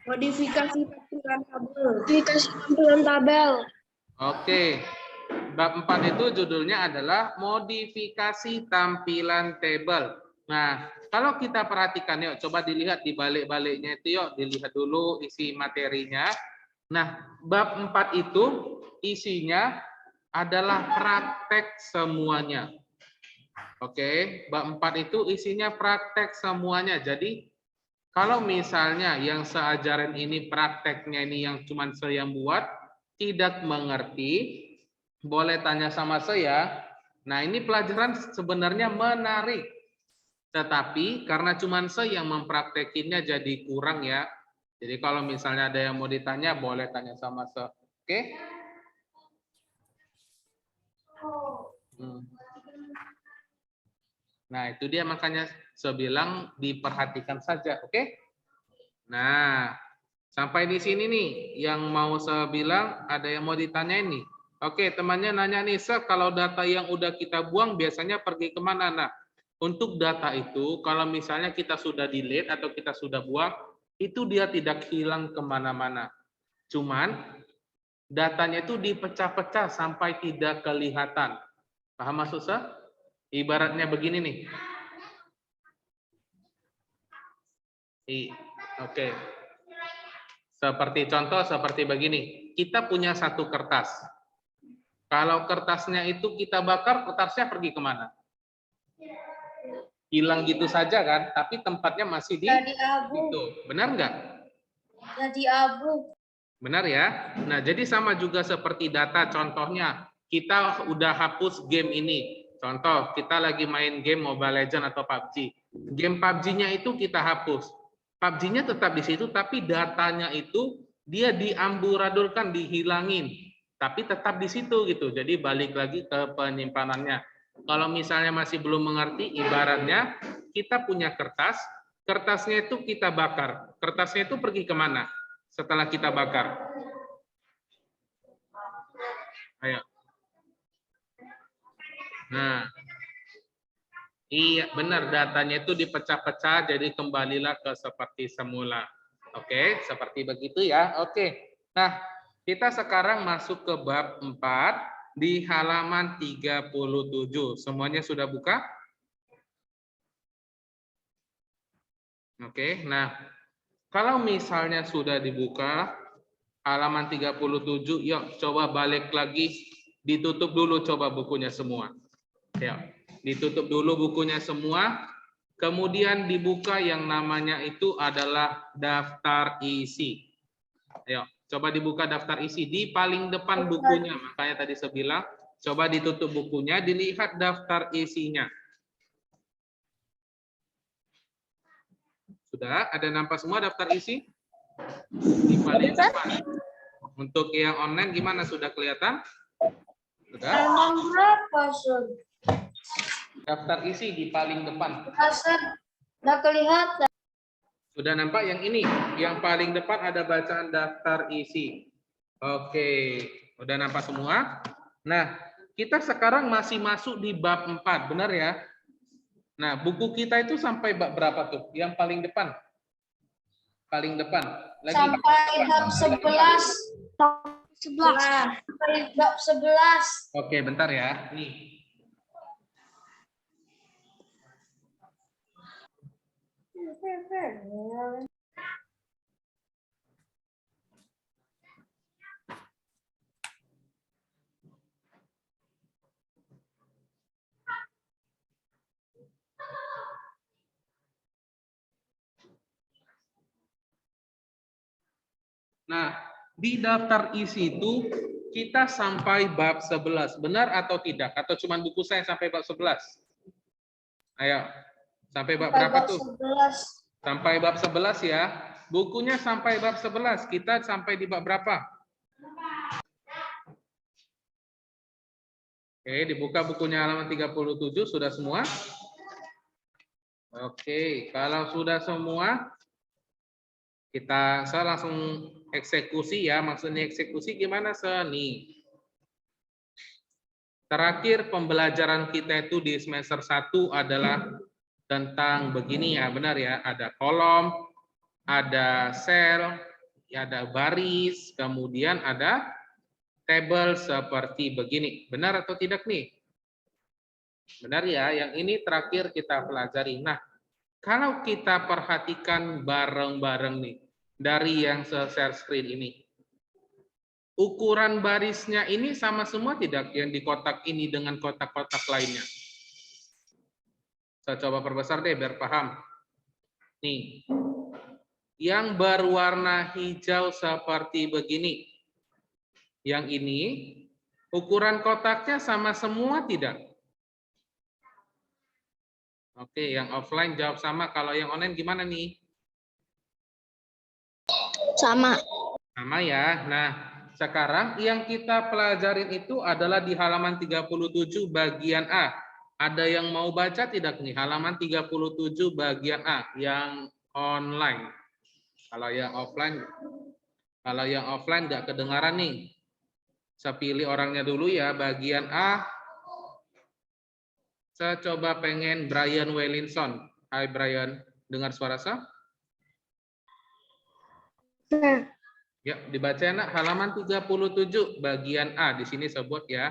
Modifikasi tampilan tabel. Modifikasi tampilan tabel. Oke. Bab 4 itu judulnya adalah modifikasi tampilan tabel. Nah, kalau kita perhatikan yuk, coba dilihat di balik-baliknya itu yuk, dilihat dulu isi materinya. Nah, bab 4 itu isinya adalah praktek semuanya. Oke, bab 4 itu isinya praktek semuanya. Jadi, kalau misalnya yang seajaran ini prakteknya ini yang cuman saya buat, tidak mengerti, boleh tanya sama saya. Nah, ini pelajaran sebenarnya menarik. Tetapi karena cuman saya yang mempraktekinnya jadi kurang ya. Jadi kalau misalnya ada yang mau ditanya, boleh tanya sama saya. Oke? Nah, itu dia makanya saya bilang diperhatikan saja, oke? Nah, sampai di sini nih yang mau saya bilang ada yang mau ditanyain nih. Oke, temannya nanya nih, kalau data yang udah kita buang biasanya pergi kemana? Nah, untuk data itu kalau misalnya kita sudah delete atau kita sudah buang, itu dia tidak hilang kemana-mana. Cuman datanya itu dipecah-pecah sampai tidak kelihatan. Paham maksud saya? Ibaratnya begini nih. Oke. Seperti contoh seperti begini. Kita punya satu kertas. Kalau kertasnya itu kita bakar, kertasnya pergi kemana? Hilang gitu saja kan? Tapi tempatnya masih di situ. Benar nggak? Jadi abu. Benar ya? Nah, jadi sama juga seperti data. Contohnya, kita udah hapus game ini. Contoh, kita lagi main game Mobile Legends atau PUBG. Game PUBG-nya itu kita hapus. PUBG-nya tetap di situ, tapi datanya itu dia diamburadulkan, dihilangin. Tapi tetap di situ gitu. Jadi balik lagi ke penyimpanannya. Kalau misalnya masih belum mengerti, ibaratnya kita punya kertas, kertasnya itu kita bakar. Kertasnya itu pergi kemana setelah kita bakar? Ayo. Nah, iya benar, datanya itu dipecah-pecah jadi kembalilah ke seperti semula. Oke, seperti begitu ya. Oke. Nah, kita sekarang masuk ke bab 4 di halaman 37. Semuanya sudah buka? Oke. Nah, kalau misalnya sudah dibuka halaman 37, yuk coba balik lagi, ditutup dulu coba bukunya semua. Ya, ditutup dulu bukunya semua. Kemudian dibuka yang namanya itu adalah daftar isi. Ayo, coba dibuka daftar isi di paling depan bukunya. Makanya tadi saya bilang, coba ditutup bukunya, dilihat daftar isinya. Sudah ada nampak semua daftar isi? Di paling depan. Untuk yang online gimana? Sudah kelihatan? Sudah? Emang berapa, Sun? Daftar isi di paling depan. Udah kelihatan. Sudah nampak yang ini? Yang paling depan ada bacaan daftar isi. Oke, udah nampak semua? Nah, kita sekarang masih masuk di bab 4, benar ya? Nah, buku kita itu sampai bab berapa tuh? Yang paling depan? Paling depan. Lagi. Sampai bab 11. 11. Sampai bab 11. Oke, bentar ya. Nih. Nah, di daftar isi itu kita sampai bab 11. Benar atau tidak? Atau cuma buku saya sampai bab 11? Ayo. Sampai bab berapa tuh? 11. Sampai bab 11 ya. Bukunya sampai bab 11. Kita sampai di bab berapa? Oke, dibuka bukunya halaman 37. Sudah semua? Oke, kalau sudah semua, saya langsung eksekusi ya. Maksudnya eksekusi gimana, Seni? Terakhir pembelajaran kita itu di semester 1 adalah tentang begini ya, benar ya. Ada kolom, ada sel, ada baris, kemudian ada tabel seperti begini. Benar atau tidak nih? Benar ya, yang ini terakhir kita pelajari. Nah, kalau kita perhatikan bareng-bareng nih, dari yang share screen ini, ukuran barisnya ini sama semua tidak yang di kotak ini dengan kotak-kotak lainnya? Saya coba perbesar deh biar paham. Nih, yang berwarna hijau seperti begini. Yang ini, ukuran kotaknya sama semua tidak? Oke, yang offline jawab sama. Kalau yang online gimana nih? Sama. Sama ya. Nah, sekarang yang kita pelajarin itu adalah di halaman 37 bagian A. Ada yang mau baca tidak nih? Halaman 37 bagian A yang online. Kalau yang offline nggak kedengaran nih. Saya pilih orangnya dulu ya, bagian A. Saya coba pengen Brian Wellinson. Hai Brian, dengar suara saya? Nah, Ya, dibaca ya, nak. Halaman 37 bagian A. Di sini sebut ya.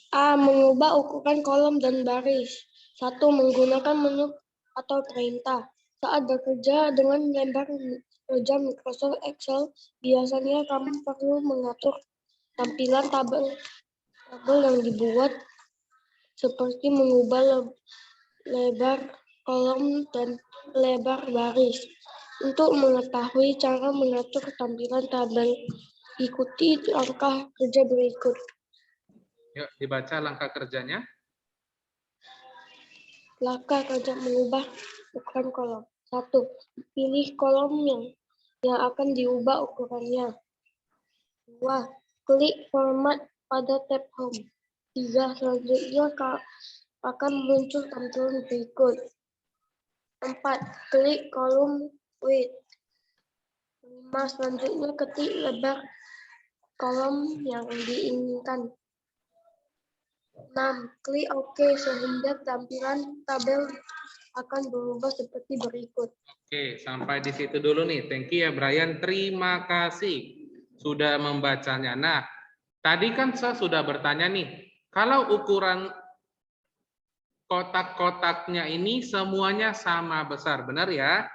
A. Mengubah ukuran kolom dan baris. 1. Menggunakan menu atau perintah. Saat bekerja dengan lembar kerja Microsoft Excel, biasanya kamu perlu mengatur tampilan tabel yang dibuat, seperti mengubah lebar kolom dan lebar baris. Untuk mengetahui cara mengatur tampilan tabel, ikuti langkah kerja berikut. Yuk, dibaca langkah kerjanya. Langkah kerja mengubah ukuran kolom. 1. Pilih kolom yang akan diubah ukurannya. 2. Klik format pada tab Home. 3. Selanjutnya akan muncul tampilan berikut. 4. Klik kolom Width. 5. Selanjutnya ketik lebar kolom yang diinginkan. 6. Klik OK sehingga tampilan tabel akan berubah seperti berikut. Oke, sampai di situ dulu nih. Thank you ya Brian. Terima kasih sudah membacanya. Nah, tadi kan saya sudah bertanya nih, kalau ukuran kotak-kotaknya ini semuanya sama besar, benar ya?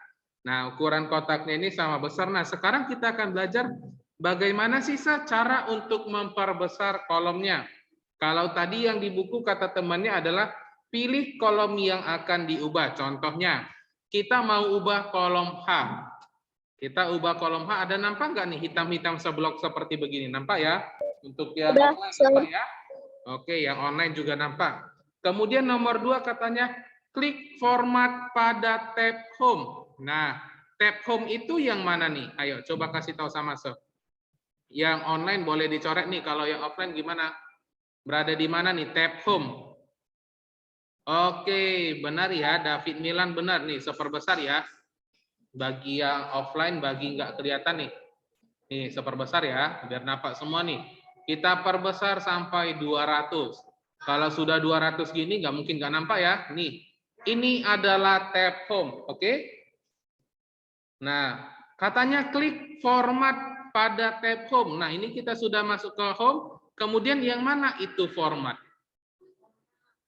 Nah, ukuran kotaknya ini sama besar. Nah, sekarang kita akan belajar bagaimana sih cara untuk memperbesar kolomnya. Kalau tadi yang di buku kata temannya adalah pilih kolom yang akan diubah. Contohnya, kita mau ubah kolom H. Kita ubah kolom H, ada nampak nggak nih hitam-hitam seblok seperti begini? Nampak ya? Untuk yang offline nampak ya? Oke, yang online juga nampak. Kemudian nomor 2 katanya, klik format pada tab Home. Nah, tab Home itu yang mana nih? Ayo, coba kasih tahu sama Sob. Yang online boleh dicoret nih, kalau yang offline gimana? Berada di mana nih tab Home? Oke, benar ya, David Milan benar nih, seperbesar ya. Bagi yang offline, bagi nggak kelihatan nih. Nih, seperbesar ya, biar nampak semua nih. Kita perbesar sampai 200. Kalau sudah 200 gini, nggak mungkin nggak nampak ya. Nih, ini adalah tab Home, oke? Nah, katanya klik format pada tab Home. Nah, ini kita sudah masuk ke Home. Kemudian yang mana itu format?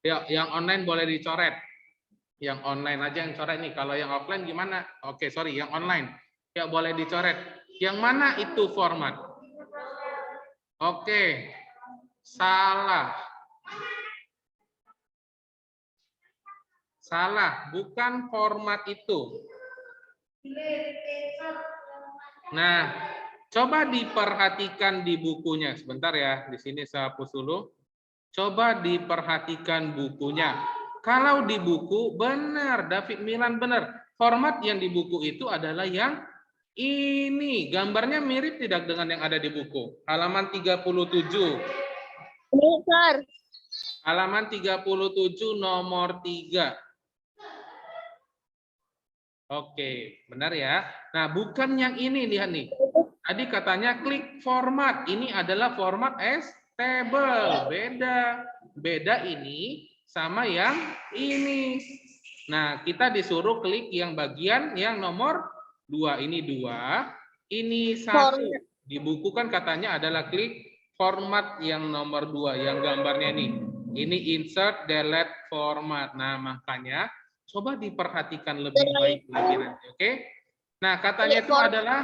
Yuk, yang online boleh dicoret. Yang online aja yang coret nih. Kalau yang offline gimana? Oke, sorry, yang online. Ya, boleh dicoret. Yang mana itu format? Oke, salah. Salah, bukan format itu. Nah, coba diperhatikan di bukunya. Sebentar ya, di sini saya hapus dulu. Coba diperhatikan bukunya. Kalau di buku, benar, David Milan benar. Format yang di buku itu adalah yang ini. Gambarnya mirip tidak dengan yang ada di buku? Halaman 37. Benar. Halaman 37 nomor 3. Oke, benar ya. Nah, bukan yang ini, lihat nih. Tadi katanya klik format. Ini adalah format as table. Beda. Beda ini sama yang ini. Nah, kita disuruh klik yang bagian yang nomor 2, ini 2, ini 1. Format. Di buku kan katanya adalah klik format yang nomor 2, yang gambarnya ini. Ini insert, delete, format. Nah, makanya coba diperhatikan lebih baik lagi nanti, oke? Nah, katanya itu adalah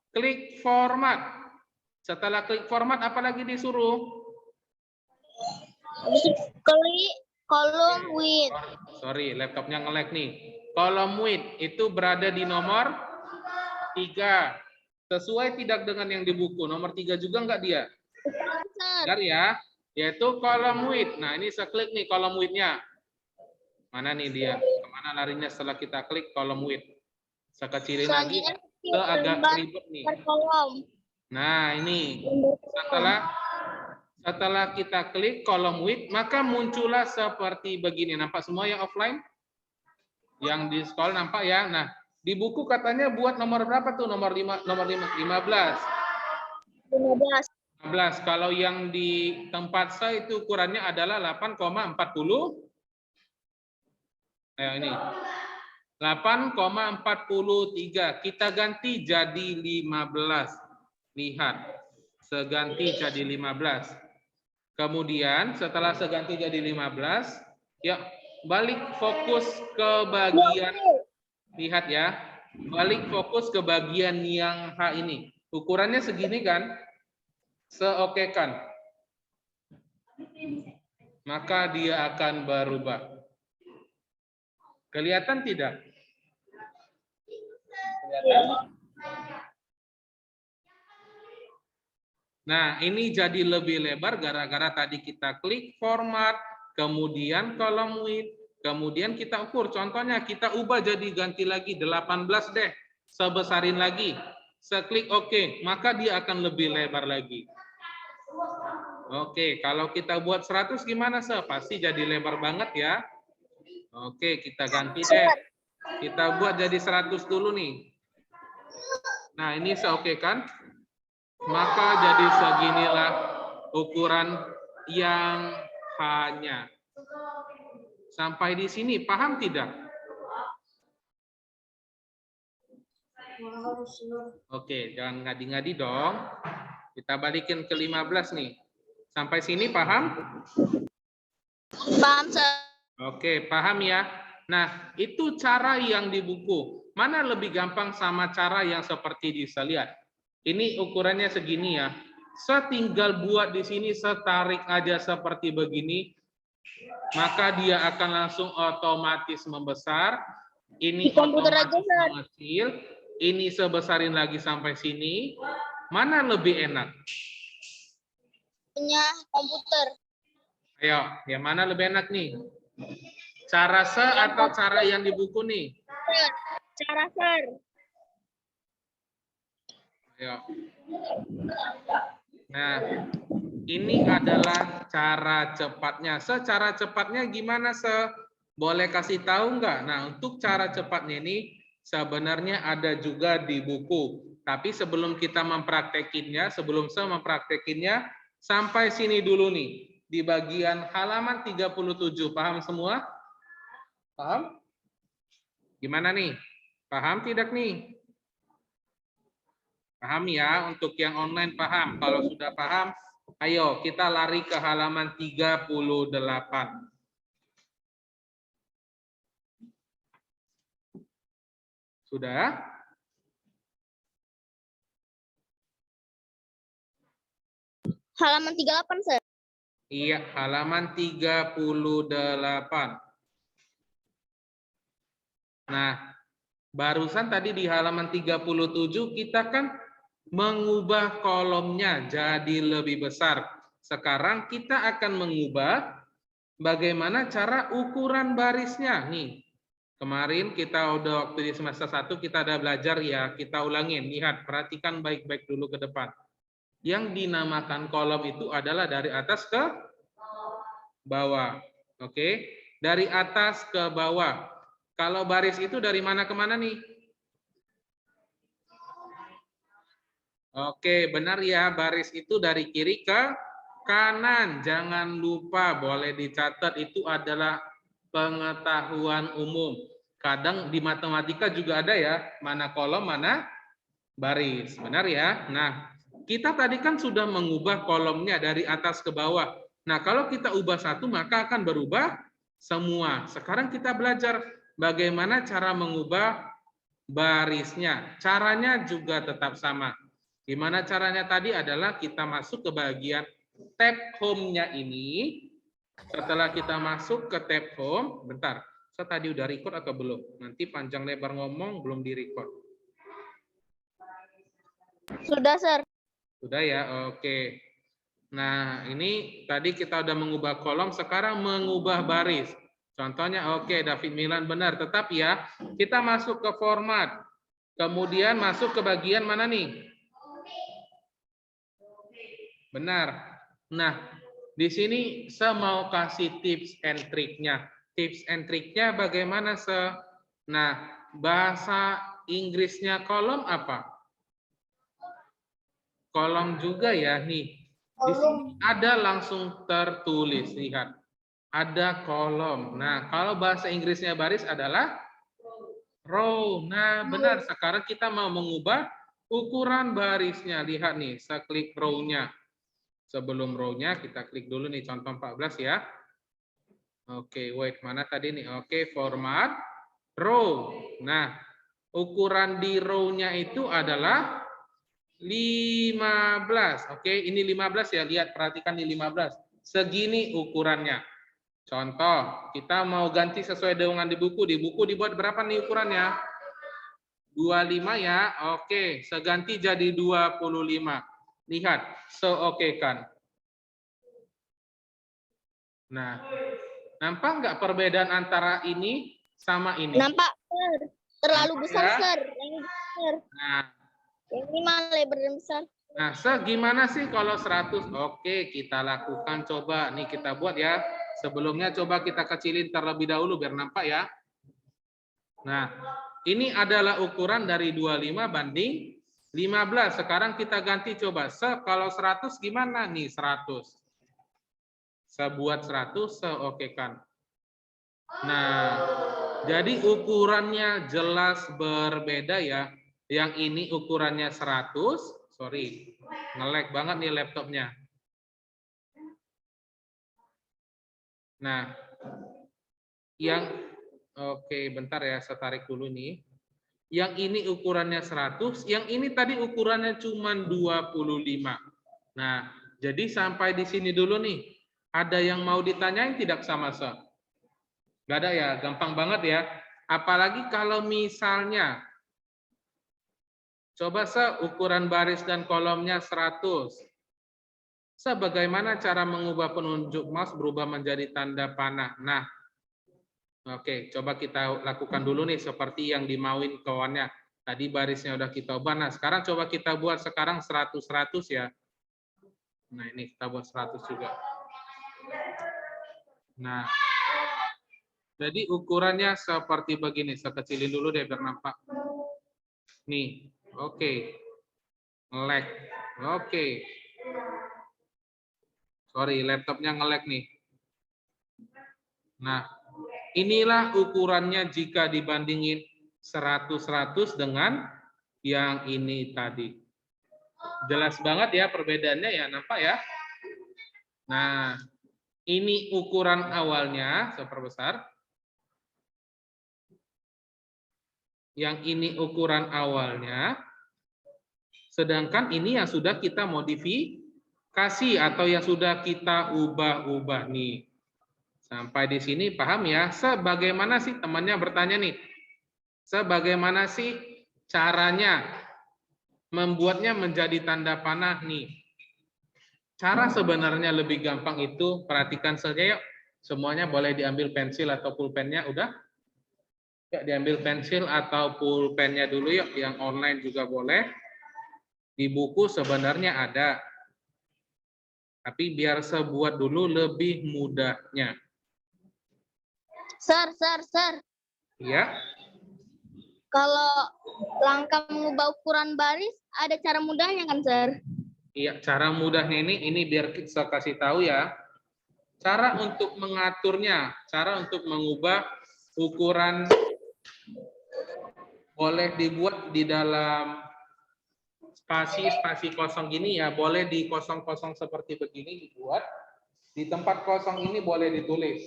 klik format. Setelah klik format, apa lagi disuruh? Klik kolom width. Sorry, laptopnya nge-lag nih. Kolom width itu berada di nomor 3. Sesuai tidak dengan yang di buku. Nomor 3 juga enggak dia? Bentar ya. Yaitu kolom width. Nah, ini saya klik nih kolom width-nya. Mana nih dia? Kemana larinya setelah kita klik kolom width? Saya kecilin lagi. Agak ribet nih. Nah, ini. Setelah kita klik kolom width, maka muncullah seperti begini. Nampak semua yang offline? Yang di sekolah nampak ya? Nah, di buku katanya buat nomor berapa tuh? Nomor 5, nomor 15. 15. Kalau yang di tempat saya itu ukurannya adalah 8,40. Ini. 8,43. Kita ganti jadi 15. Lihat. Seganti jadi 15. Kemudian setelah seganti jadi 15, ya balik fokus ke bagian, lihat ya, balik fokus ke bagian yang H ini. Ukurannya segini kan? Seokekan. Maka dia akan berubah. Kelihatan tidak? Kelihatan? Nah, ini jadi lebih lebar gara-gara tadi kita klik format, kemudian kolom width, kemudian kita ukur. Contohnya kita ubah jadi ganti lagi 18 deh. Sebesarin lagi. Seklik OK, maka dia akan lebih lebar lagi. Oke, kalau kita buat 100 gimana, Se? Pasti jadi lebar banget ya. Oke, kita ganti deh. Kita buat jadi 100 dulu nih. Nah, ini seoke kan? Maka jadi seginilah ukuran yang hanya. Sampai di sini paham tidak? Oke, jangan ngadi-ngadi dong. Kita balikin ke 15 nih. Sampai sini paham? Paham, Sir. Oke, paham ya. Nah, itu cara yang di buku. Mana lebih gampang sama cara yang seperti bisa lihat? Ini ukurannya segini ya. Saya tinggal buat di sini, setarik aja seperti begini, maka dia akan langsung otomatis membesar. Ini otomatis mengecil. Ini sebesarin lagi sampai sini. Mana lebih enak? Punya komputer. Ayo, yang mana lebih enak nih? Cara atau cara yang di buku nih? Cara, Sir. Ayo. Nah, ini adalah cara cepatnya. Secara cepatnya gimana, Se? Boleh kasih tahu nggak? Nah, untuk cara cepatnya ini sebenarnya ada juga di buku. Tapi sebelum kita mempraktekinnya, sebelum saya mempraktekinnya, sampai sini dulu nih. Di bagian halaman 37. Paham semua? Paham? Gimana nih? Paham tidak nih? Paham ya, untuk yang online paham. Kalau sudah paham, ayo kita lari ke halaman 38. Sudah? Halaman 38, Sir. Iya, halaman 38. Nah, barusan tadi di halaman 37 kita kan mengubah kolomnya jadi lebih besar. Sekarang kita akan mengubah bagaimana cara ukuran barisnya. Nih, kemarin kita udah waktu di semester 1 kita ada belajar ya, kita ulangin. Lihat, perhatikan baik-baik dulu ke depan. Yang dinamakan kolom itu adalah dari atas ke bawah. Oke, dari atas ke bawah. Kalau baris itu dari mana ke mana nih? Oke, benar ya. Baris itu dari kiri ke kanan. Jangan lupa, boleh dicatat, itu adalah pengetahuan umum. Kadang di matematika juga ada ya, mana kolom, mana baris. Benar ya? Nah, kita tadi kan sudah mengubah kolomnya dari atas ke bawah. Nah, kalau kita ubah satu, maka akan berubah semua. Sekarang kita belajar bagaimana cara mengubah barisnya. Caranya juga tetap sama. Gimana caranya tadi adalah kita masuk ke bagian tab home-nya ini. Setelah kita masuk ke tab home, bentar. Saya tadi udah record atau belum? Nanti panjang lebar ngomong belum di record. Sudah, Sir. Sudah ya, oke. Nah, ini tadi kita udah mengubah kolom, sekarang mengubah baris. Contohnya, oke, David Milan benar. Tetap ya, kita masuk ke format. Kemudian masuk ke bagian mana nih? Benar. Nah, di sini saya mau kasih tips and triknya. Tips and triknya bagaimana, Nah, bahasa Inggrisnya kolom apa? Kolom juga ya, nih. Di sini ada langsung tertulis, lihat. Ada kolom. Nah, kalau bahasa Inggrisnya baris adalah row. Nah, benar. Sekarang kita mau mengubah ukuran barisnya. Lihat nih, saya klik row-nya. Sebelum row-nya, kita klik dulu nih, contoh 14 ya. Oke, wait, mana tadi nih? Oke, format, row. Nah, ukuran di row-nya itu adalah 15. Oke, ini 15 ya. Lihat, perhatikan di 15. Segini ukurannya. Contoh, kita mau ganti sesuai dengan di buku. Di buku dibuat berapa nih ukurannya? 25 ya. Oke, seganti jadi 25. Lihat, oke kan. Nah, nampak nggak perbedaan antara ini sama ini? Nampak, Sir. Terlalu Nampak besar, ya? Sir. Yang ini besar. Nah, Yang ini malah lebar dan besar. Nah, gimana sih kalau 100? Oke, kita lakukan coba. Nih kita buat ya. Sebelumnya coba kita kecilin terlebih dahulu biar nampak ya. Nah, ini adalah ukuran dari 25 banding 15. Sekarang kita ganti coba. Kalau 100 gimana nih 100? Buat 100, oke kan. Nah, jadi ukurannya jelas berbeda ya. Yang ini ukurannya 100. Sorry, nge-lag banget nih laptopnya. Nah, yang oke, bentar ya, saya tarik dulu nih. Yang ini ukurannya 100, yang ini tadi ukurannya cuma 25. Nah, jadi sampai di sini dulu nih. Ada yang mau ditanyain tidak sama saya? Gak ada ya, gampang banget ya. Apalagi kalau misalnya coba ukuran baris dan kolomnya 100. Bagaimana cara mengubah penunjuk mouse berubah menjadi tanda panah? Nah, oke, coba kita lakukan dulu nih seperti yang dimauin kawannya. Tadi barisnya udah kita ubah. Nah, sekarang coba kita buat sekarang 100-100 ya. Nah, ini kita buat 100 juga. Nah, jadi ukurannya seperti begini. Saya kecilin dulu deh biar nampak. Nih, oke. Nge-lag. Oke. Sorry, laptopnya nge-lag nih. Nah, inilah ukurannya jika dibandingin 100-100 dengan yang ini tadi. Jelas banget ya perbedaannya ya, nampak ya? Nah, ini ukuran awalnya, saya perbesar. Yang ini ukuran awalnya. Sedangkan ini yang sudah kita modifikasi atau yang sudah kita ubah-ubah nih. Sampai di sini paham ya? Sebagaimana sih temannya bertanya nih? Sebagaimana sih caranya membuatnya menjadi tanda panah nih? Cara sebenarnya lebih gampang itu, perhatikan saja yuk. Semuanya boleh diambil pensil atau pulpennya, udah? Ya, diambil pensil atau pulpennya dulu yuk, yang online juga boleh. Di buku sebenarnya ada. Tapi biar saya buat dulu lebih mudahnya. Sir. Ya. Kalau langkah mengubah ukuran baris, ada cara mudahnya kan, Sir? Iya, cara mudahnya ini biar saya kasih tahu ya. Cara untuk mengaturnya, cara untuk mengubah ukuran boleh dibuat di dalam spasi kosong gini ya, boleh di kosong-kosong seperti begini dibuat. Di tempat kosong ini boleh ditulis.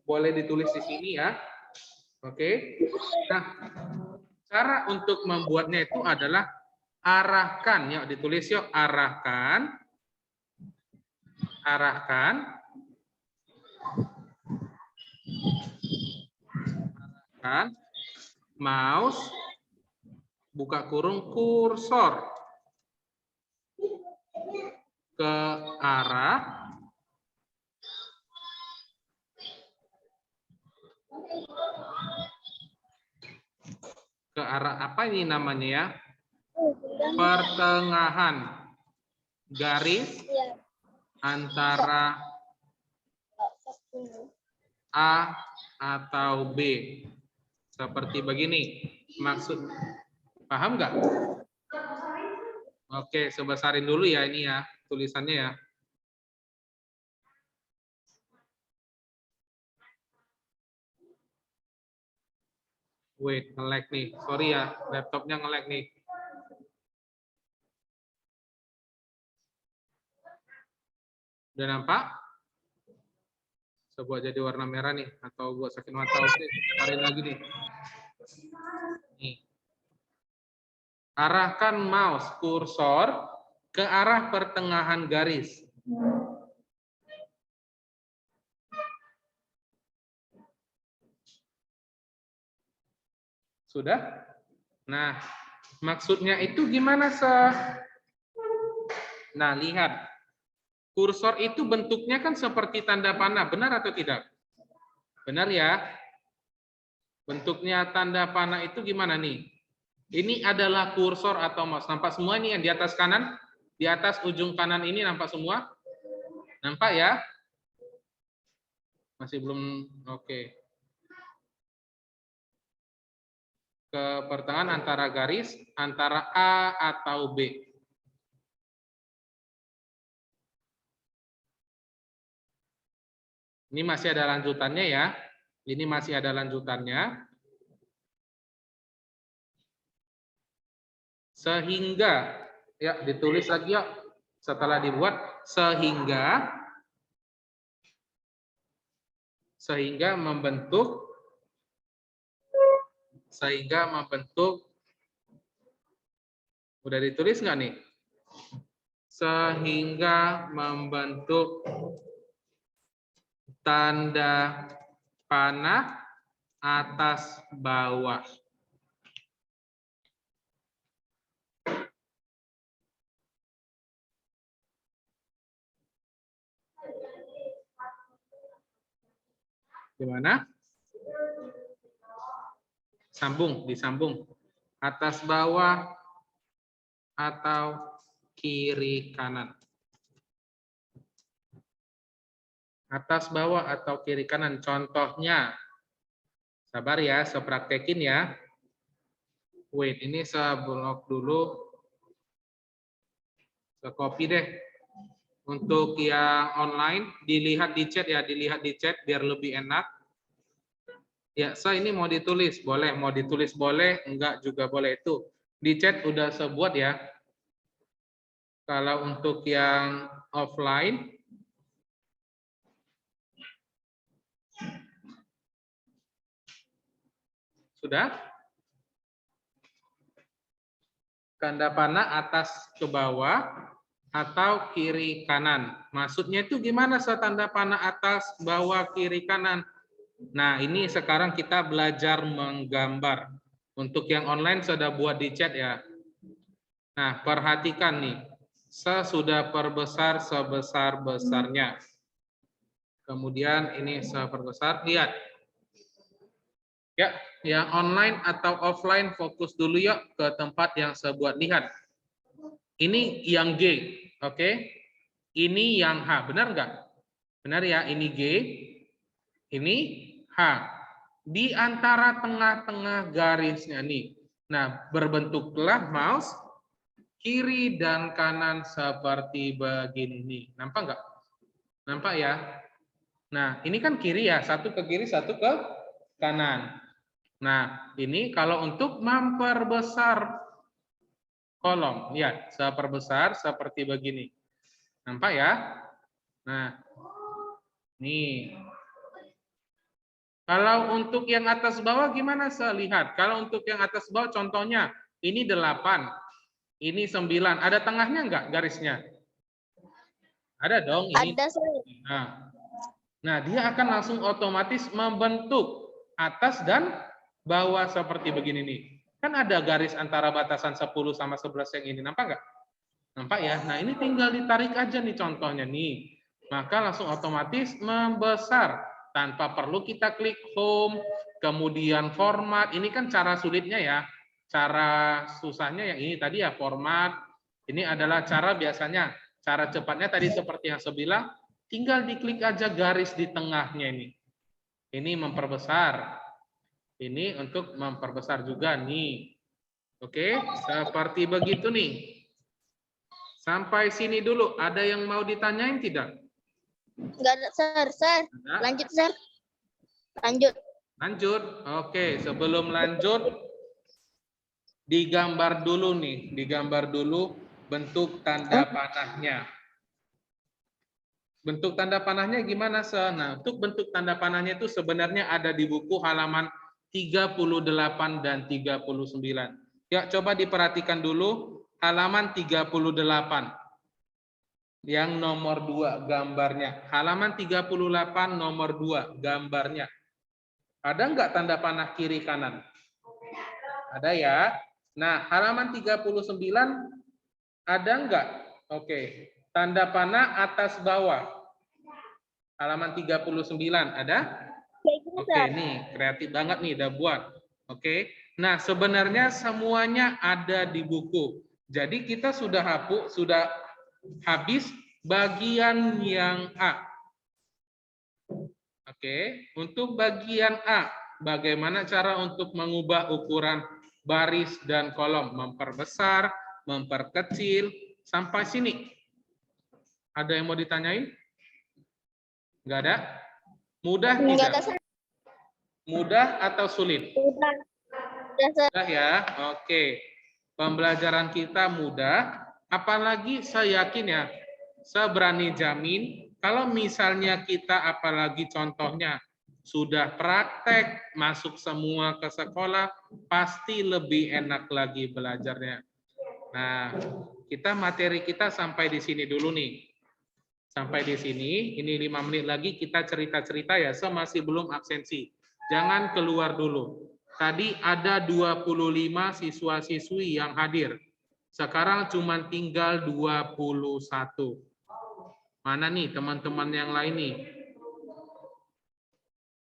Boleh ditulis di sini ya. Oke. Nah, cara untuk membuatnya itu adalah arahkan, yuk ditulis yuk, arahkan mouse buka kurung kursor ke arah apa ini namanya ya? Pertengahan garis antara A atau B. Seperti begini. Maksud, paham nggak? Oke, sebesarin dulu ya ini ya, tulisannya ya. Wait, nge-lag nih. Sorry ya, laptopnya nge-lag nih. Udah nampak? Coba jadi warna merah nih, atau buat sakit mata. Oke, cari lagi nih. Nih. Arahkan mouse kursor ke arah pertengahan garis. Sudah? Nah, maksudnya itu gimana, Nah, lihat. Kursor itu bentuknya kan seperti tanda panah, benar atau tidak? Benar ya? Bentuknya tanda panah itu gimana nih? Ini adalah kursor atau mouse. Nampak semua nih yang di atas kanan? Di atas ujung kanan ini nampak semua? Nampak ya? Masih belum, oke. Ke pertengahan antara garis, antara A atau B. Ini masih ada lanjutannya ya. Ini masih ada lanjutannya. Sehingga, ya ditulis lagi ya. Setelah dibuat, sehingga membentuk udah ditulis nggak nih? Sehingga membentuk tanda panah atas bawah. Gimana? Disambung. Atas bawah atau kiri kanan. Atas bawah atau kiri kanan. Contohnya, sabar ya, saya praktekin ya. Wait, ini saya blok dulu. Saya copy deh. Untuk yang online, dilihat di chat ya, biar lebih enak. Ya, saya ini mau ditulis, boleh. Mau ditulis boleh, enggak juga boleh. Itu di chat udah saya buat ya. Kalau untuk yang offline, sudah? Tanda panah atas ke bawah atau kiri kanan. Maksudnya itu gimana tanda panah atas, bawah, kiri, kanan? Nah, ini sekarang kita belajar menggambar. Untuk yang online sudah buat di chat ya. Nah, perhatikan nih. Saya sudah perbesar sebesar-besarnya. Kemudian ini saya perbesar. Lihat. Ya, yang online atau offline fokus dulu ya ke tempat yang saya buat. Lihat. Ini yang G, oke? Ini yang H, benar nggak? Benar ya, ini G, ini H. Di antara tengah-tengah garisnya nih. Nah, berbentuklah mouse kiri dan kanan seperti begini. Nampak nggak? Nampak ya? Nah, ini kan kiri ya, satu ke kiri, satu ke kanan. Nah, ini kalau untuk memperbesar kolom, ya, saya perbesar seperti begini. Nampak ya? Nah, nih. Kalau untuk yang atas bawah gimana saya lihat? Kalau untuk yang atas bawah contohnya, ini 8, ini 9. Ada tengahnya enggak garisnya? Ada dong ini. Ada, Sir. Nah, dia akan langsung otomatis membentuk atas dan bawah seperti begini nih. Kan ada garis antara batasan 10 sama 11 yang ini. Nampak nggak? Nampak ya? Nah, ini tinggal ditarik aja nih contohnya nih. Maka langsung otomatis membesar tanpa perlu kita klik home, kemudian format. Ini kan cara sulitnya ya. Cara susahnya yang ini tadi ya, format. Ini adalah cara biasanya. Cara cepatnya tadi seperti yang saya bilang, tinggal diklik aja garis di tengahnya ini. Ini memperbesar. Ini untuk memperbesar juga nih. Oke, seperti begitu nih. Sampai sini dulu. Ada yang mau ditanyain tidak? Enggak ada, Sir. Sir. Ada? Lanjut, Sir. Lanjut. Lanjut. Oke, sebelum lanjut, digambar dulu nih. Digambar dulu bentuk tanda panahnya. Bentuk tanda panahnya gimana, Sir? Nah, untuk bentuk tanda panahnya itu sebenarnya ada di buku halaman 38 dan 39. Ya, coba diperhatikan dulu halaman 38. Yang nomor 2 gambarnya. Halaman 38 nomor 2 gambarnya. Ada nggak tanda panah kiri kanan? Ada ya. Nah, halaman 39 ada nggak? Oke. Tanda panah atas bawah. Halaman 39 ada? Oke, nih kreatif banget nih udah buat. Oke. Nah, sebenarnya semuanya ada di buku. Jadi kita sudah habis bagian yang A. Oke, untuk bagian A, bagaimana cara untuk mengubah ukuran baris dan kolom? Memperbesar, memperkecil, sampai sini. Ada yang mau ditanyain? Enggak ada? Mudah Enggak ada, tidak? Sir. Mudah atau sulit? Udah. Udah, Sir. Mudah ya, oke. Pembelajaran kita mudah, apalagi saya yakin ya, saya berani jamin, kalau misalnya kita apalagi contohnya, sudah praktek, masuk semua ke sekolah, pasti lebih enak lagi belajarnya. Nah, materi kita sampai di sini dulu nih. Sampai di sini, ini 5 menit lagi kita cerita-cerita ya, saya masih belum absensi. Jangan keluar dulu. Tadi ada 25 siswa-siswi yang hadir. Sekarang cuma tinggal 21. Mana nih teman-teman yang lain nih?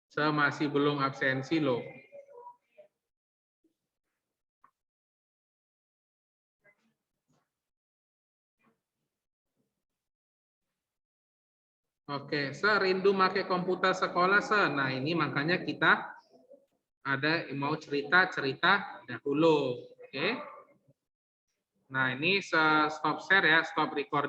Saya masih belum absensi loh. Oke, saya rindu pakai komputer sekolah, Sir. Nah, ini makanya kita ada mau cerita-cerita dahulu. Oke. Nah, ini stop share ya, stop record.